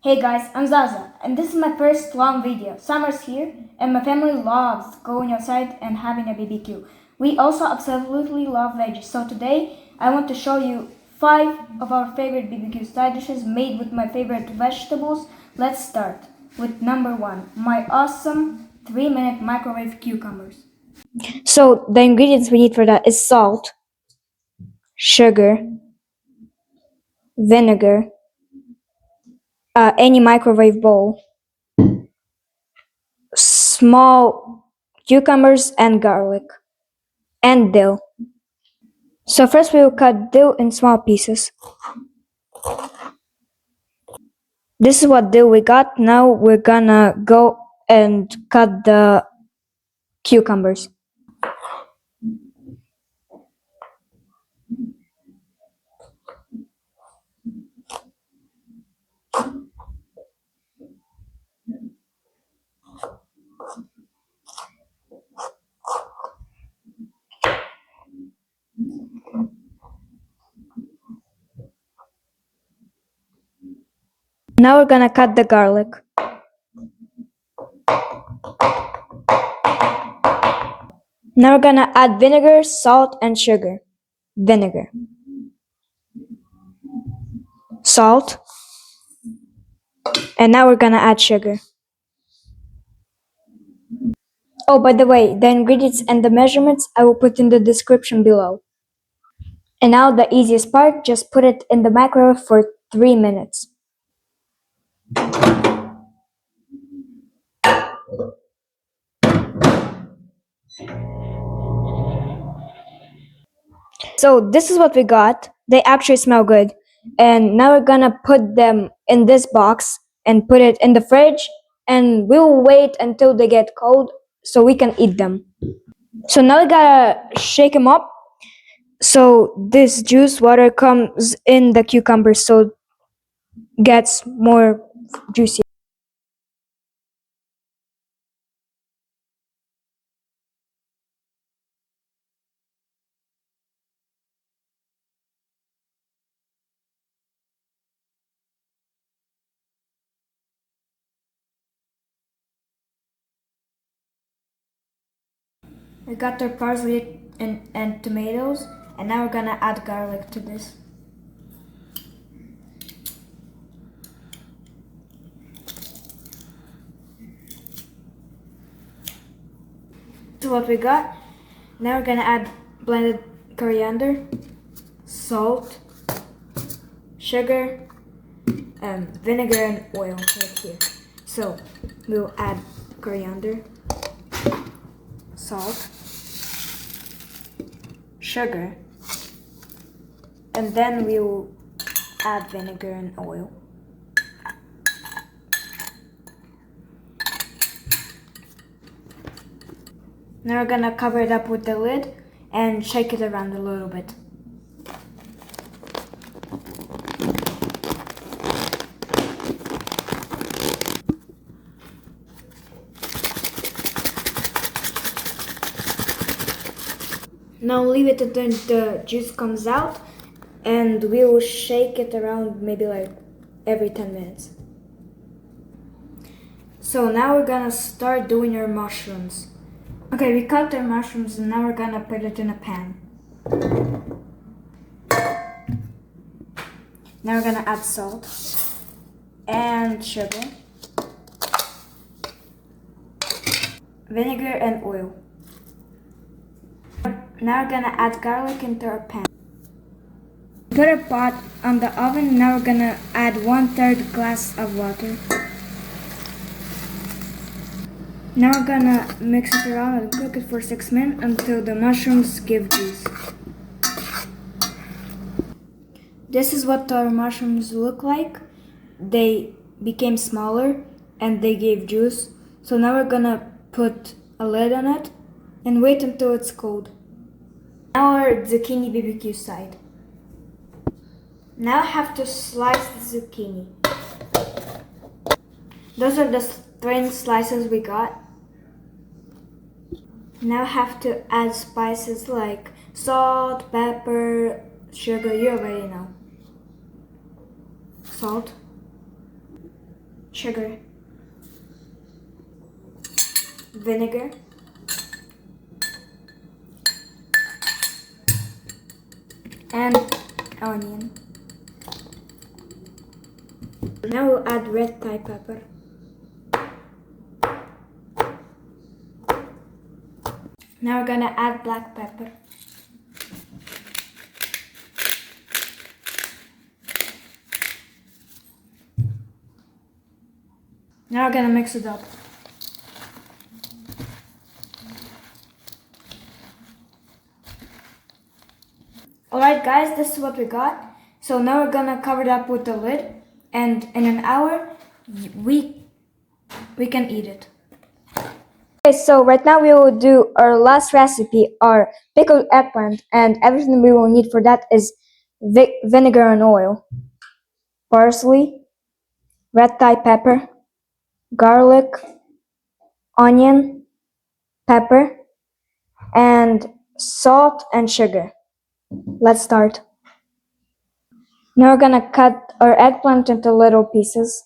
Hey guys, I'm Zaza, and this is my first long video. Summer's here, and my family loves going outside and having a BBQ. We also absolutely love veggies, so today I want to show you 5 of our favorite BBQ side dishes made with my favorite vegetables. Let's start with number 1, my awesome 3-minute microwave cucumbers. So the ingredients we need for that is salt, sugar, vinegar, any microwave bowl, small cucumbers and garlic, and dill. So first we will cut dill in small pieces. This is what dill we got. Now we're gonna go and cut the cucumbers. Now we're gonna cut the garlic. Now we're gonna add vinegar, salt, and sugar. Vinegar, salt, and now we're gonna add sugar. Oh, by the way, the ingredients and the measurements I will put in the description below. And now the easiest part, just put it in the microwave for 3 minutes. So this is what we got. They actually smell good. And now we're gonna put them in this box and put it in the fridge, and we'll wait until they get cold so we can eat them. So now we gotta shake them up so this juice water comes in the cucumber so it gets more juicy. We got our parsley and tomatoes, and now we're gonna add garlic to this. So what we got, now we're gonna add blended coriander, salt, sugar, vinegar, and oil right here. So we'll add coriander, salt, sugar, and then we'll add vinegar and oil. Now we're gonna cover it up with the lid and shake it around a little bit. Now leave it until the juice comes out, and we will shake it around maybe like every 10 minutes. So now we're gonna start doing our mushrooms. Okay, we cut our mushrooms and now we're gonna put it in a pan. Now we're gonna add salt and sugar, vinegar and oil. Now we're gonna add garlic into our pan. Put our pot on the oven. Now we're gonna add 1/3 glass of water. Now we're gonna mix it around and cook it for 6 minutes until the mushrooms give juice. This is what our mushrooms look like. They became smaller and they gave juice. So now we're gonna put a lid on it and wait until it's cold. Now our zucchini BBQ side. Now I have to slice the zucchini. Those are the thin slices we got. Now I have to add spices like salt, pepper, sugar, you already know. Salt, sugar, vinegar, and onion. Now we'll add red Thai pepper. Now we're gonna add black pepper. Now we're gonna mix it up. Alright guys, this is what we got. So now we're gonna cover it up with the lid, and in an hour we can eat it. Okay, so right now we will do our last recipe, our pickled eggplant, and everything we will need for that is vinegar and oil, parsley, red Thai pepper, garlic, onion, pepper, and salt and sugar. Let's start. Now we're gonna cut our eggplant into little pieces.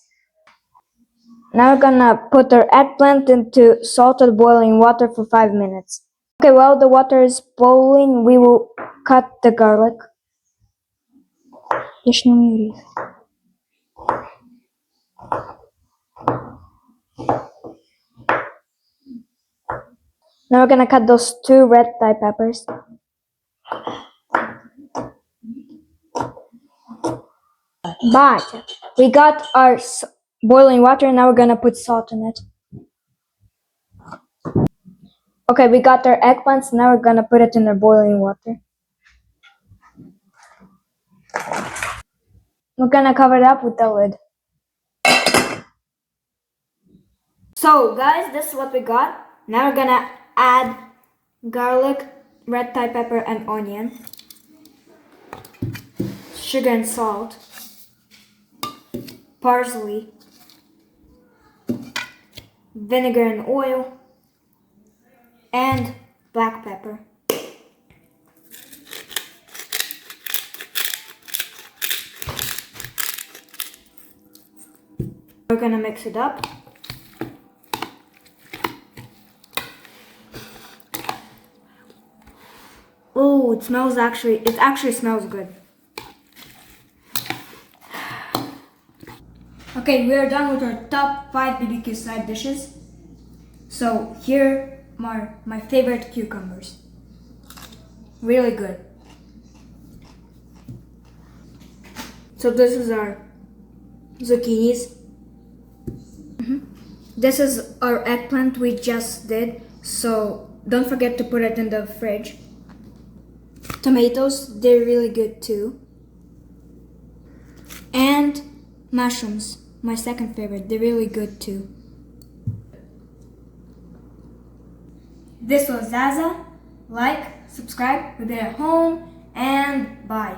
Now we're gonna put our eggplant into salted boiling water for 5 minutes. Okay, while the water is boiling, we will cut the garlic. Now we're gonna cut those 2 red Thai peppers. But we got our boiling water, now we're gonna put salt in it. Okay, we got our eggplants, now we're gonna put it in the boiling water. We're gonna cover it up with the lid. So guys, this is what we got. Now we're gonna add garlic, red Thai pepper, and onion, sugar and salt, parsley, vinegar and oil, and black pepper. We're gonna mix it up. Oh, it actually smells good. Okay, we are done with our top 5 BBQ side dishes. So here are my favorite cucumbers. Really good. So this is our zucchinis. This is our eggplant we just did, so don't forget to put it in the fridge. Tomatoes, they're really good too. And mushrooms, my second favorite, they're really good too. This was Zaza. Like, subscribe, we'll be at home, and bye.